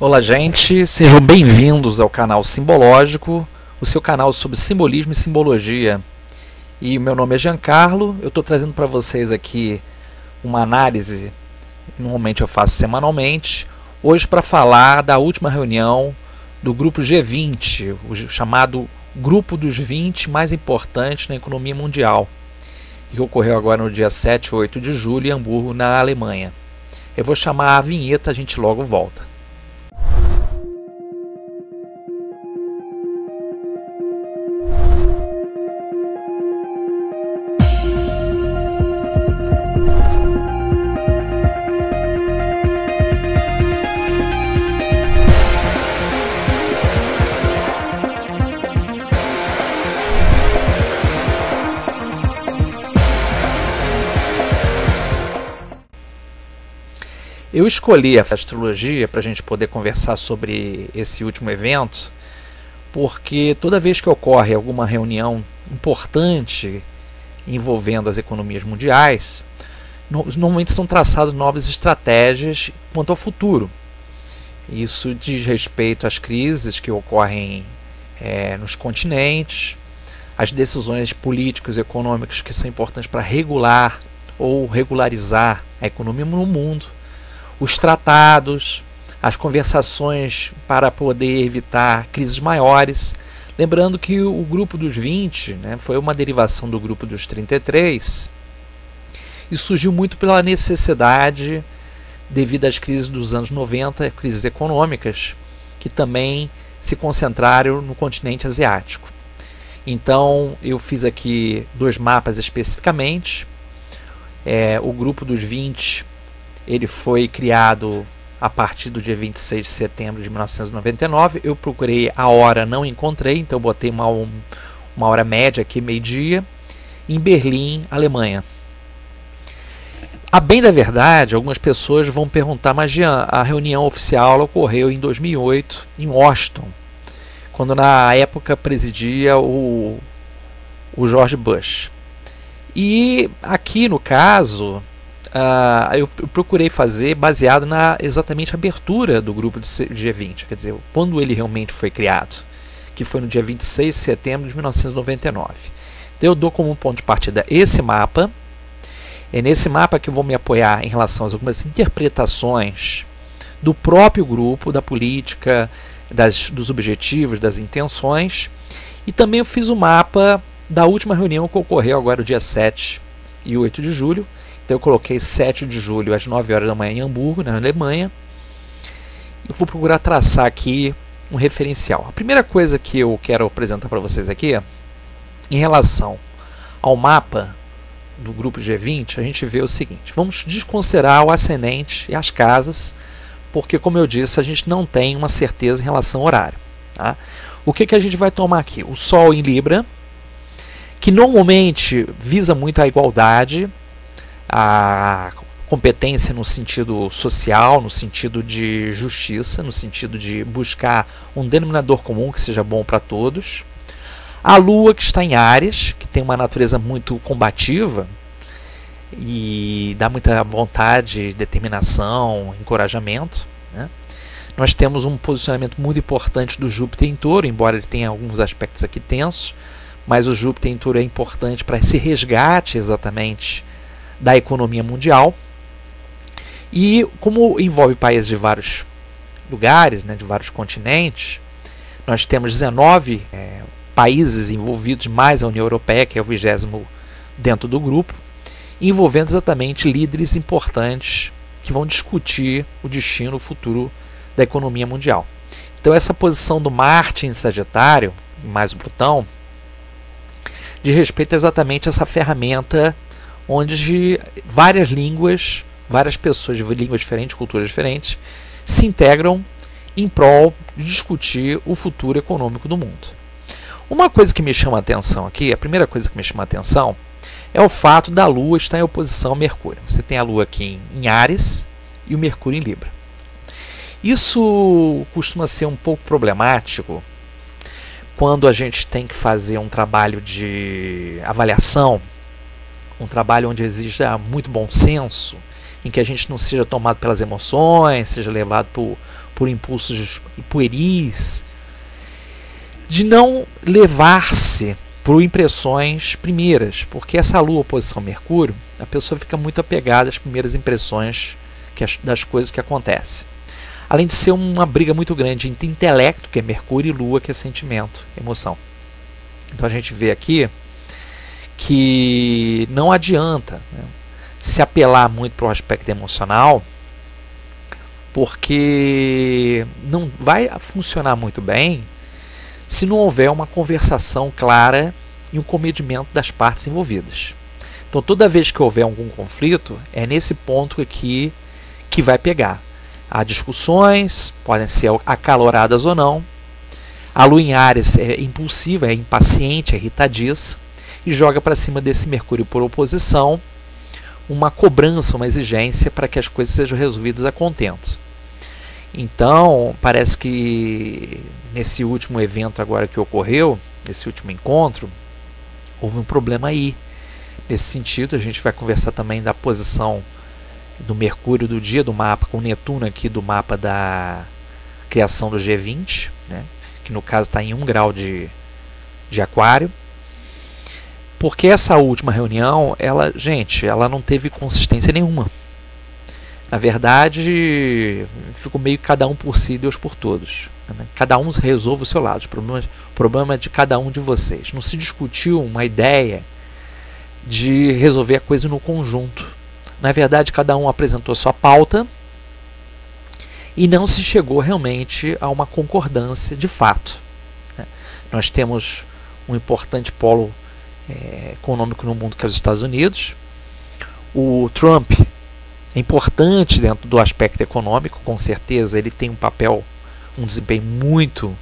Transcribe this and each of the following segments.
Olá, gente, sejam bem-vindos ao canal Simbológico, o seu canal sobre simbolismo e simbologia. E meu nome é Giancarlo, eu estou trazendo para vocês aqui uma análise, normalmente eu faço semanalmente, hoje para falar da última reunião do grupo G20, o chamado Grupo dos 20 mais importantes na economia mundial, que ocorreu agora no dia 7 e 8 de julho em Hamburgo, na Alemanha. Eu vou chamar a vinheta, a gente logo volta. Eu escolhi a astrologia para a gente poder conversar sobre esse último evento, porque toda vez que ocorre alguma reunião importante envolvendo as economias mundiais, normalmente são traçadas novas estratégias quanto ao futuro. Isso diz respeito às crises que ocorrem nos continentes, às decisões políticas e econômicas que são importantes para regular ou regularizar a economia no mundo, os tratados, as conversações para poder evitar crises maiores. Lembrando que o grupo dos 20 foi uma derivação do grupo dos 33 e surgiu muito pela necessidade, devido às crises dos anos 90, crises econômicas, que também se concentraram no continente asiático. Então eu fiz aqui dois mapas especificamente. O grupo dos 20 ele foi criado a partir do dia 26 de setembro de 1999. Eu procurei a hora, não encontrei, então eu botei uma hora média aqui, meio-dia, em Berlim, Alemanha. A bem da verdade, algumas pessoas vão perguntar, mas Jean, a reunião oficial ocorreu em 2008, em Washington, quando na época presidia o George Bush. E aqui no caso, eu procurei fazer baseado na exatamente abertura do grupo de G20, quer dizer, quando ele realmente foi criado, que foi no dia 26 de setembro de 1999. Então eu dou como ponto de partida esse mapa. É nesse mapa que eu vou me apoiar em relação a algumas interpretações do próprio grupo, da política, dos objetivos, das intenções. E também eu fiz o mapa da última reunião que ocorreu agora no dia 7 e 8 de julho. Então eu coloquei 7 de julho às 9 horas da manhã em Hamburgo, na Alemanha. Eu vou procurar traçar aqui um referencial. A primeira coisa que eu quero apresentar para vocês aqui, em relação ao mapa do grupo G20, a gente vê o seguinte: vamos desconsiderar o ascendente e as casas, porque, como eu disse, a gente não tem uma certeza em relação ao horário. Tá? O que a gente vai tomar aqui? O Sol em Libra, que normalmente visa muito a igualdade, a competência no sentido social, no sentido de justiça, no sentido de buscar um denominador comum que seja bom para todos. A Lua, que está em Áries, que tem uma natureza muito combativa e dá muita vontade, determinação, encorajamento. Nós temos um posicionamento muito importante do Júpiter em Touro, embora ele tenha alguns aspectos aqui tensos, mas o Júpiter em Touro é importante para esse resgate exatamente da economia mundial. E como envolve países de vários lugares, de vários continentes, nós temos 19 países envolvidos, mais a União Europeia, que é o 20º dentro do grupo, envolvendo exatamente líderes importantes que vão discutir o destino, o futuro da economia mundial. Então essa posição do Marte em Sagitário, mais o Plutão, diz respeito exatamente a essa ferramenta onde várias línguas, várias pessoas de línguas diferentes, culturas diferentes, se integram em prol de discutir o futuro econômico do mundo. Uma coisa que me chama a atenção aqui, a primeira coisa que me chama a atenção, é o fato da Lua estar em oposição ao Mercúrio. Você tem a Lua aqui em Áries e o Mercúrio em Libra. Isso costuma ser um pouco problemático quando a gente tem que fazer um trabalho de avaliação, um trabalho onde exija muito bom senso, em que a gente não seja tomado pelas emoções, seja levado por por impulsos pueris, de não levar-se por impressões primeiras, porque essa Lua oposição Mercúrio, a pessoa fica muito apegada às primeiras impressões das coisas que acontecem. Além de ser uma briga muito grande entre intelecto, que é Mercúrio, e Lua, que é sentimento, emoção. Então a gente vê aqui que não adianta, né, se apelar muito para o aspecto emocional, porque não vai funcionar muito bem se não houver uma conversação clara e um comedimento das partes envolvidas. Então toda vez que houver algum conflito, é nesse ponto aqui que vai pegar. Há discussões, podem ser acaloradas ou não. A Lua em Áries é impulsiva, é impaciente, é irritadiça, e joga para cima desse Mercúrio por oposição uma cobrança, uma exigência para que as coisas sejam resolvidas a contento. Então, parece que nesse último evento agora que ocorreu, nesse último encontro, houve um problema aí. Nesse sentido, a gente vai conversar também da posição do Mercúrio do dia do mapa, com o Netuno aqui do mapa da criação do G20, né, que no caso está em 1 grau de Aquário. Porque essa última reunião, ela não teve consistência nenhuma. Na verdade, ficou meio cada um por si, Deus por todos. Cada um resolve o seu lado. O problema é de cada um de vocês. Não se discutiu uma ideia de resolver a coisa no conjunto. Na verdade, cada um apresentou sua pauta e não se chegou realmente a uma concordância de fato. Nós temos um importante polo econômico no mundo, que é os Estados Unidos. O Trump é importante dentro do aspecto econômico, com certeza ele tem um desempenho muito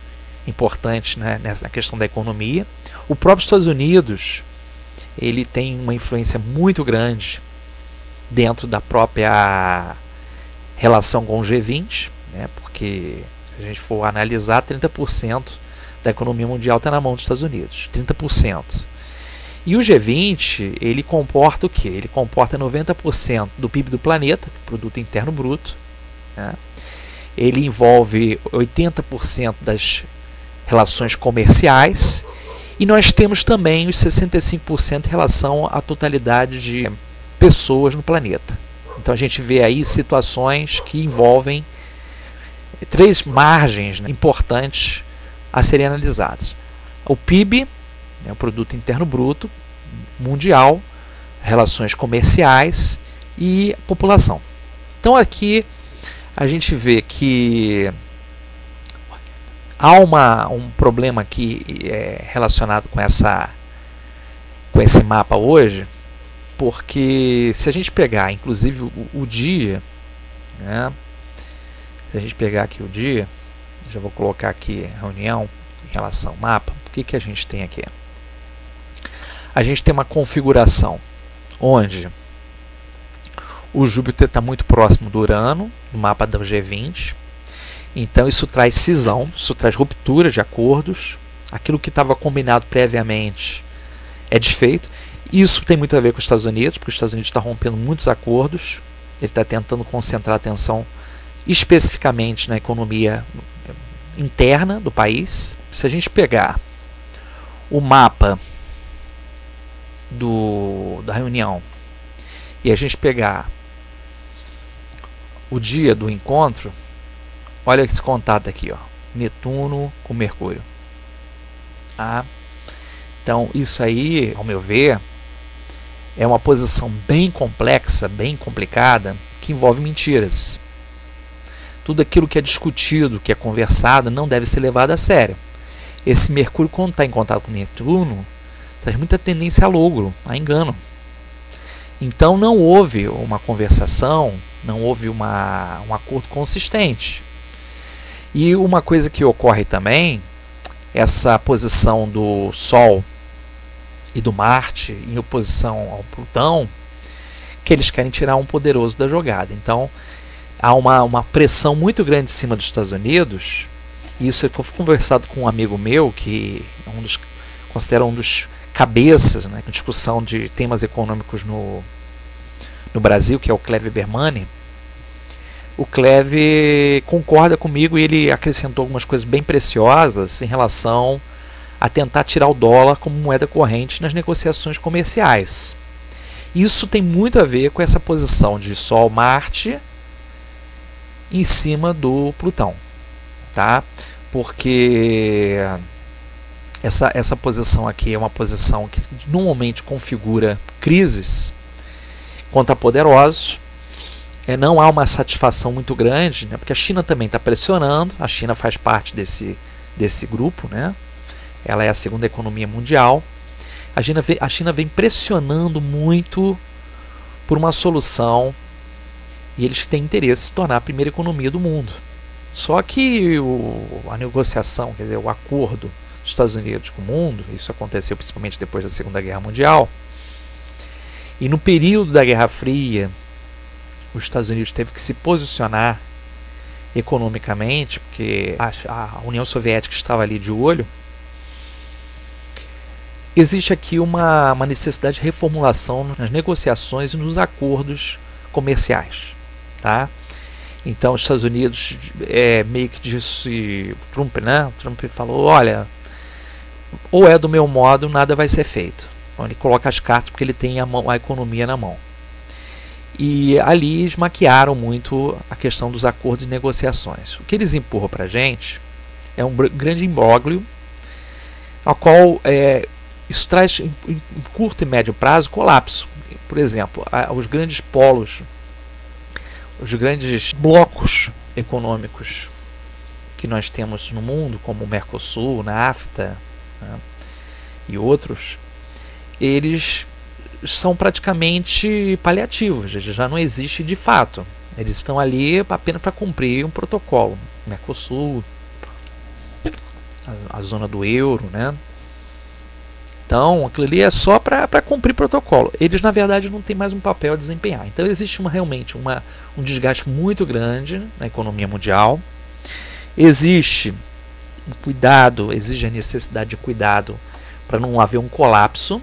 importante, né, nessa questão da economia. O próprio Estados Unidos, ele tem uma influência muito grande dentro da própria relação com o G20, né, porque se a gente for analisar, 30% da economia mundial está na mão dos Estados Unidos, 30%. E o G20, ele comporta o quê? Ele comporta 90% do PIB do planeta, Produto Interno Bruto, né? Ele envolve 80% das relações comerciais, e nós temos também os 65% em relação à totalidade de pessoas no planeta. Então a gente vê aí situações que envolvem 3 margens, né, importantes a serem analisadas. O PIB, o Produto Interno Bruto mundial, relações comerciais e população. Então aqui a gente vê que há um problema aqui relacionado com esse mapa hoje, porque se a gente pegar inclusive o dia, né, se a gente pegar aqui o dia, já vou colocar aqui reunião em relação ao mapa, o que a gente tem aqui? A gente tem uma configuração onde o Júpiter está muito próximo do Urano, no mapa do G20. Então isso traz cisão, isso traz ruptura de acordos. Aquilo que estava combinado previamente é desfeito. Isso tem muito a ver com os Estados Unidos, porque os Estados Unidos está rompendo muitos acordos. Ele está tentando concentrar a atenção especificamente na economia interna do país. Se a gente pegar o mapa da reunião e a gente pegar o dia do encontro, olha esse contato aqui, ó, Netuno com Mercúrio. Então isso aí, ao meu ver, é uma posição bem complexa, bem complicada, que envolve mentiras. Tudo aquilo que é discutido, que é conversado, não deve ser levado a sério. Esse Mercúrio, quando está em contato com Netuno, traz muita tendência a logro, a engano. Então não houve uma conversação, não houve um acordo consistente. E uma coisa que ocorre também, essa posição do Sol e do Marte em oposição ao Plutão, que eles querem tirar um poderoso da jogada. Então há uma pressão muito grande em cima dos Estados Unidos. E isso foi conversado com um amigo meu, que considera um dos cabeças, né, em discussão de temas econômicos no Brasil, que é o Cleber Bermani. o Cleve concorda comigo e ele acrescentou algumas coisas bem preciosas em relação a tentar tirar o dólar como moeda corrente nas negociações comerciais. Isso tem muito a ver com essa posição de Sol-Marte em cima do Plutão, tá? Porque essa posição aqui é uma posição que normalmente configura crises contra poderosos. Não há uma satisfação muito grande, né? Porque a China também está pressionando. A China faz parte desse grupo, né? Ela é a segunda economia mundial. A China vem pressionando muito por uma solução e eles têm interesse em se tornar a primeira economia do mundo. Só que a negociação, quer dizer, o acordo dos Estados Unidos com o mundo, isso aconteceu principalmente depois da Segunda Guerra Mundial, e no período da Guerra Fria, os Estados Unidos teve que se posicionar economicamente, porque a União Soviética estava ali de olho. Existe aqui uma necessidade de reformulação nas negociações e nos acordos comerciais, tá? Então os Estados Unidos meio que disse, Trump, né? O Trump falou, olha, ou é do meu modo, nada vai ser feito. Então ele coloca as cartas porque ele tem a economia na mão. E ali eles maquiaram muito a questão dos acordos e negociações. O que eles empurram para a gente é um grande imbróglio, ao qual isso traz em curto e médio prazo colapso. Por exemplo, os grandes polos, os grandes blocos econômicos que nós temos no mundo, como o Mercosul, NAFTA, né, e outros, eles são praticamente paliativos, eles já não existem de fato. Eles estão ali apenas para cumprir um protocolo. Mercosul, a zona do euro, né? Então, aquilo ali é só para cumprir protocolo. Eles, na verdade, não têm mais um papel a desempenhar. Então, existe realmente um desgaste muito grande na economia mundial. Existe um cuidado, exige a necessidade de cuidado para não haver um colapso.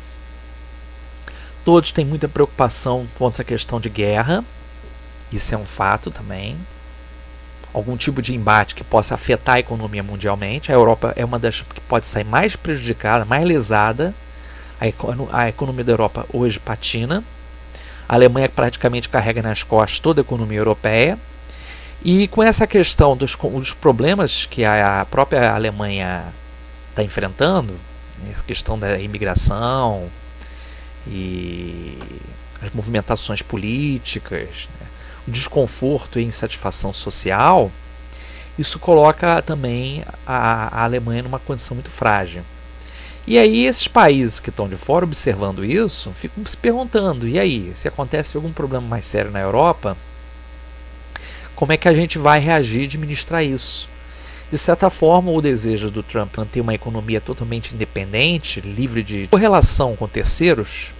Todos têm muita preocupação contra a questão de guerra. Isso é um fato também. Algum tipo de embate que possa afetar a economia mundialmente. A Europa é uma das que pode sair mais prejudicada, mais lesada. A economia da Europa hoje patina. A Alemanha praticamente carrega nas costas toda a economia europeia. E com essa questão dos problemas que a própria Alemanha está enfrentando, essa questão da imigração e as movimentações políticas, né, o desconforto e insatisfação social, isso coloca também a Alemanha numa condição muito frágil. E aí esses países que estão de fora observando isso, ficam se perguntando, e aí, se acontece algum problema mais sério na Europa, como é que a gente vai reagir e administrar isso? De certa forma, o desejo do Trump manter uma economia totalmente independente, livre de correlação com terceiros,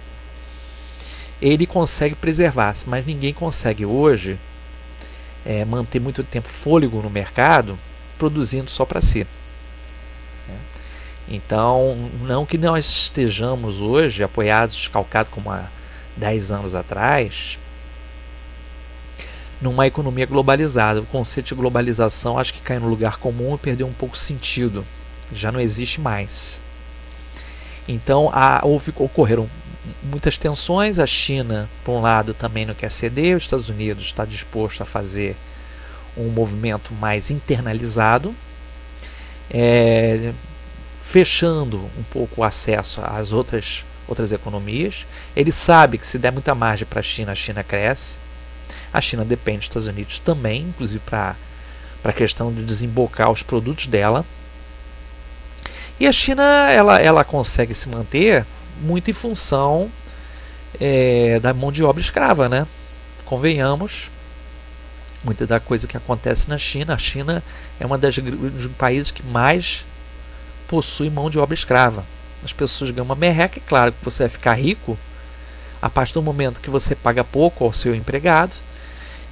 ele consegue preservar-se, mas ninguém consegue hoje manter muito tempo fôlego no mercado produzindo só para si. Então, não que nós estejamos hoje apoiados, calcados como há 10 anos atrás, numa economia globalizada. O conceito de globalização acho que caiu no lugar comum e perdeu um pouco o sentido. Já não existe mais. Então, ocorreram muitas tensões. A China, por um lado, também não quer ceder. Os Estados Unidos está disposto a fazer um movimento mais internalizado, fechando um pouco o acesso às outras economias. Ele sabe que se der muita margem para a China cresce. A China depende dos Estados Unidos também, inclusive para a questão de desembocar os produtos dela. E a China ela consegue se manter muito em função da mão de obra escrava, né? Convenhamos, muita da coisa que acontece na China. A China é um dos países que mais possui mão de obra escrava. As pessoas ganham uma merreca, é claro que você vai ficar rico a partir do momento que você paga pouco ao seu empregado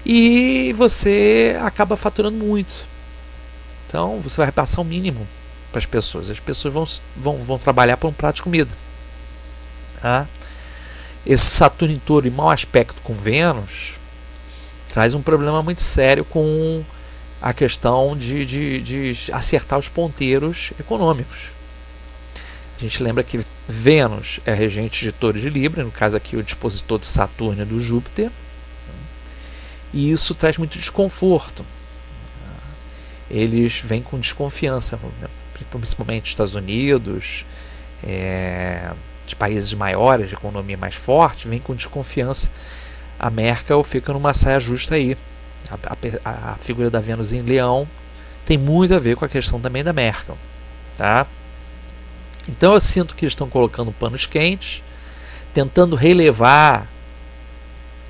e você acaba faturando muito. Então você vai passar o mínimo para as pessoas. As pessoas vão trabalhar por um prato de comida. Tá? Esse Saturno em Touro em mau aspecto com Vênus, traz um problema muito sério com a questão de acertar os ponteiros econômicos. A gente lembra que Vênus é regente de Touro de Libra, no caso aqui o dispositor de Saturno e do Júpiter, e isso traz muito desconforto. Eles vêm com desconfiança, principalmente Estados Unidos, os países maiores, de economia mais forte, vêm com desconfiança. A Merkel fica numa saia justa aí. A figura da Vênus em Leão tem muito a ver com a questão também da Merkel, tá? Então eu sinto que eles estão colocando panos quentes, tentando relevar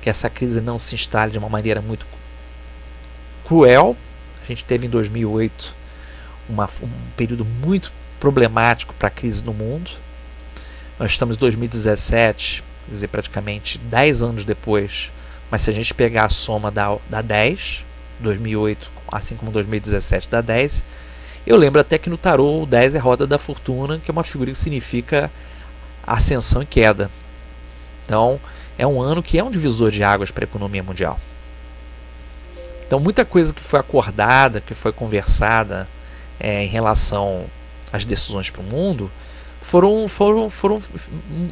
que essa crise não se instale de uma maneira muito cruel. A gente teve em 2008 um período muito problemático para a crise no mundo. Nós estamos em 2017, quer dizer, praticamente 10 anos depois, mas se a gente pegar a soma dá 10, 2008, assim como 2017 dá 10. Eu lembro até que no tarô o 10 é roda da fortuna, que é uma figura que significa ascensão e queda. Então é um ano que é um divisor de águas para a economia mundial. Então muita coisa que foi acordada, que foi conversada em relação às decisões para o mundo, foram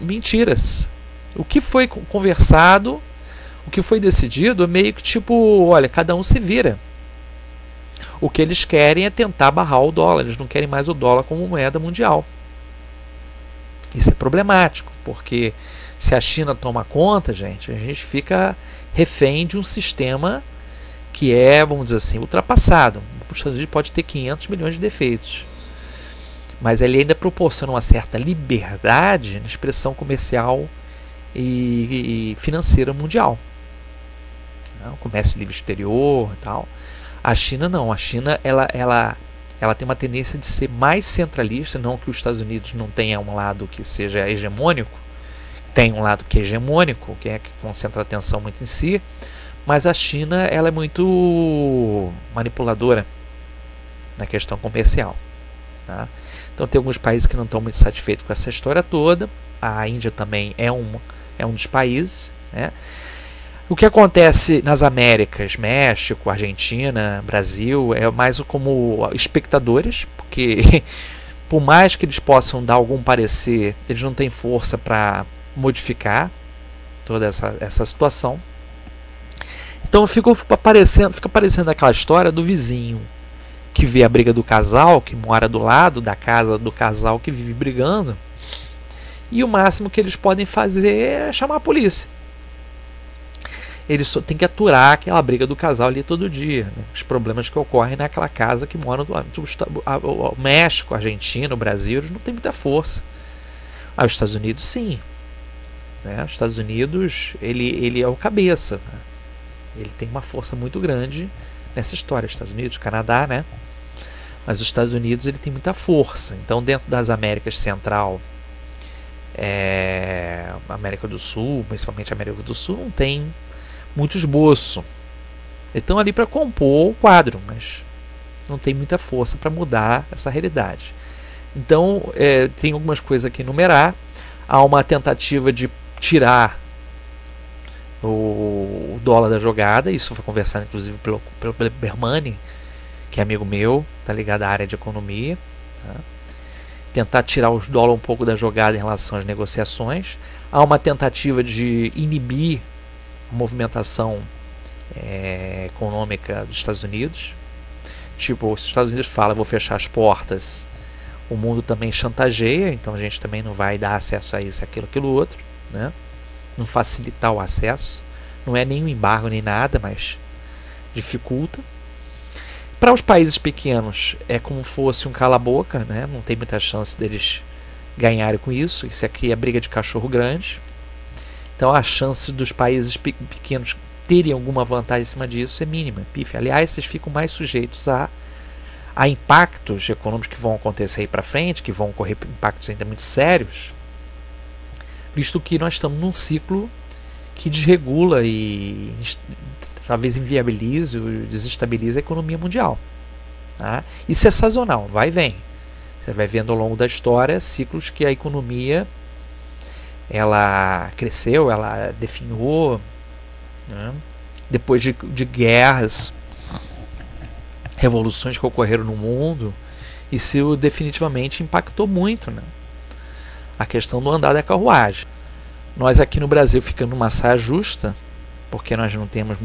mentiras. O que foi conversado, o que foi decidido é meio que tipo, olha, cada um se vira. O que eles querem é tentar barrar o dólar, eles não querem mais o dólar como moeda mundial. Isso é problemático, porque se a China toma conta, a gente fica refém de um sistema que é, vamos dizer assim, ultrapassado. Os Estados Unidos pode ter 500 milhões de defeitos, mas ele ainda proporciona uma certa liberdade na expressão comercial e financeira mundial. O comércio livre exterior e tal. A China não. A China ela tem uma tendência de ser mais centralista, não que os Estados Unidos não tenha um lado que seja hegemônico, tem um lado que é hegemônico, que concentra a atenção muito em si, mas a China ela é muito manipuladora na questão comercial, tá? Então tem alguns países que não estão muito satisfeitos com essa história toda. A Índia também é um dos países, né? O que acontece nas Américas, México, Argentina, Brasil, é mais como espectadores, porque por mais que eles possam dar algum parecer, eles não têm força para modificar toda essa situação. Então fica parecendo aquela história do vizinho que vê a briga do casal, que mora do lado da casa do casal que vive brigando, e o máximo que eles podem fazer é chamar a polícia. Eles só têm que aturar aquela briga do casal ali todo dia, né? Os problemas que ocorrem naquela casa que mora o México, a Argentina, o Brasil, eles não têm muita força. Os Estados Unidos sim, né? Os Estados Unidos ele é o cabeça, né? Ele tem uma força muito grande nessa história. Estados Unidos, Canadá, né? Mas os Estados Unidos ele tem muita força. Então dentro das Américas Central, América do Sul, principalmente a América do Sul, não tem muito esboço. Estão ali para compor o quadro, mas não tem muita força para mudar essa realidade. Então tem algumas coisas aqui a enumerar. Há uma tentativa de tirar o dólar da jogada. Isso foi conversado inclusive pelo Bermani, que é amigo meu, está ligado à área de economia, tá? Tentar tirar os dólares um pouco da jogada em relação às negociações. Há uma tentativa de inibir a movimentação econômica dos Estados Unidos. Tipo, se os Estados Unidos falam, vou fechar as portas, o mundo também chantageia, então a gente também não vai dar acesso a isso, aquilo outro, né? Não facilitar o acesso. Não é nem um embargo nem nada, mas dificulta. Para os países pequenos é como fosse um cala-boca, né? Não tem muita chance deles ganharem com isso. Isso aqui é briga de cachorro grande. Então a chance dos países pequenos terem alguma vantagem em cima disso é mínima, pífia. Aliás, eles ficam mais sujeitos a impactos econômicos que vão acontecer aí para frente, que vão ocorrer impactos ainda muito sérios, visto que nós estamos num ciclo que desregula e talvez inviabilize ou desestabilize a economia mundial, tá? Isso é sazonal, vai e vem. Você vai vendo ao longo da história ciclos que a economia ela cresceu, ela definhou, né? depois de guerras, revoluções que ocorreram no mundo. Isso definitivamente impactou muito, né? A questão do andar da carruagem. Nós aqui no Brasil ficamos numa saia justa, porque nós não temos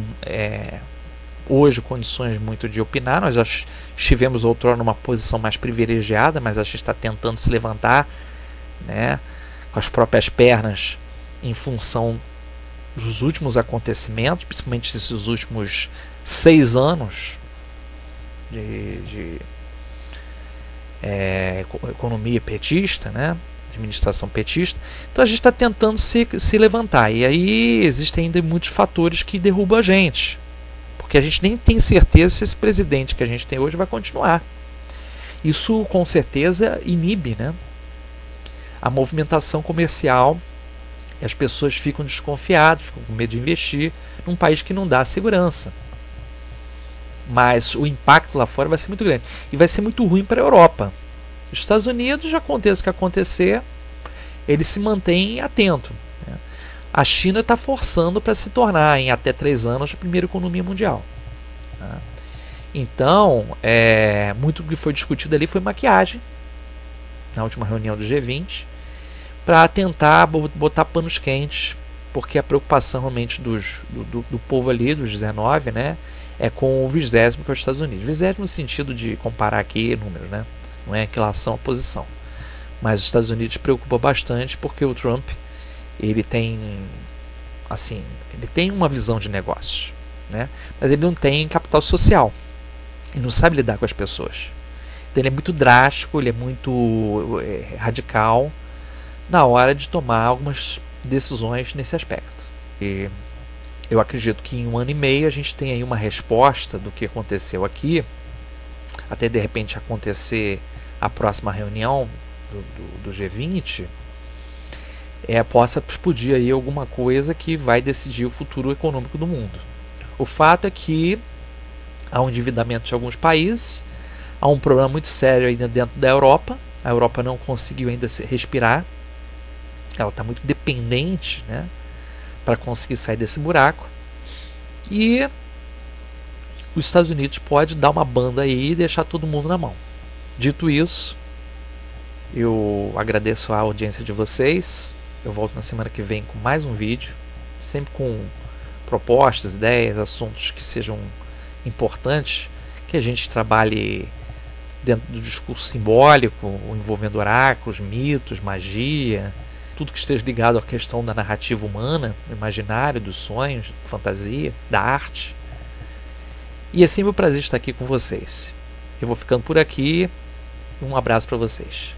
hoje condições muito de opinar. Nós já estivemos outrora numa posição mais privilegiada, mas a gente está tentando se levantar, né, com as próprias pernas em função dos últimos acontecimentos, principalmente esses últimos 6 anos de economia petista, né, administração petista. Então a gente está tentando se levantar, e aí existem ainda muitos fatores que derrubam a gente, porque a gente nem tem certeza se esse presidente que a gente tem hoje vai continuar. Isso com certeza inibe, né, a movimentação comercial, e as pessoas ficam desconfiadas, ficam com medo de investir num país que não dá segurança. Mas o impacto lá fora vai ser muito grande, e vai ser muito ruim para a Europa. Os Estados Unidos, já aconteça o que acontecer, ele se mantém atento, né? A China está forçando para se tornar, em até 3 anos, a primeira economia mundial, né? Então, muito do que foi discutido ali foi maquiagem, na última reunião do G20, para tentar botar panos quentes, porque a preocupação realmente do povo ali, dos 19, né, é com o 20º, que é os Estados Unidos. 20º no sentido de comparar aqui números, né? Não é em relação à posição. Mas os Estados Unidos preocupa bastante porque o Trump, ele tem, assim, ele tem uma visão de negócios, né? Mas ele não tem capital social. Ele não sabe lidar com as pessoas. Então ele é muito drástico, ele é muito radical na hora de tomar algumas decisões nesse aspecto. E eu acredito que em 1 ano e meio a gente tem aí uma resposta do que aconteceu aqui, até de repente acontecer a próxima reunião do G20, possa explodir aí alguma coisa que vai decidir o futuro econômico do mundo. O fato é que há um endividamento de alguns países, há um problema muito sério ainda dentro da Europa. A Europa não conseguiu ainda respirar, ela está muito dependente, né, para conseguir sair desse buraco, e os Estados Unidos pode dar uma banda aí e deixar todo mundo na mão. Dito isso, eu agradeço a audiência de vocês. Eu volto na semana que vem com mais um vídeo, sempre com propostas, ideias, assuntos que sejam importantes, que a gente trabalhe dentro do discurso simbólico, envolvendo oráculos, mitos, magia, tudo que esteja ligado à questão da narrativa humana, do imaginário, dos sonhos, fantasia, da arte. E é sempre um prazer estar aqui com vocês. Eu vou ficando por aqui. Um abraço para vocês.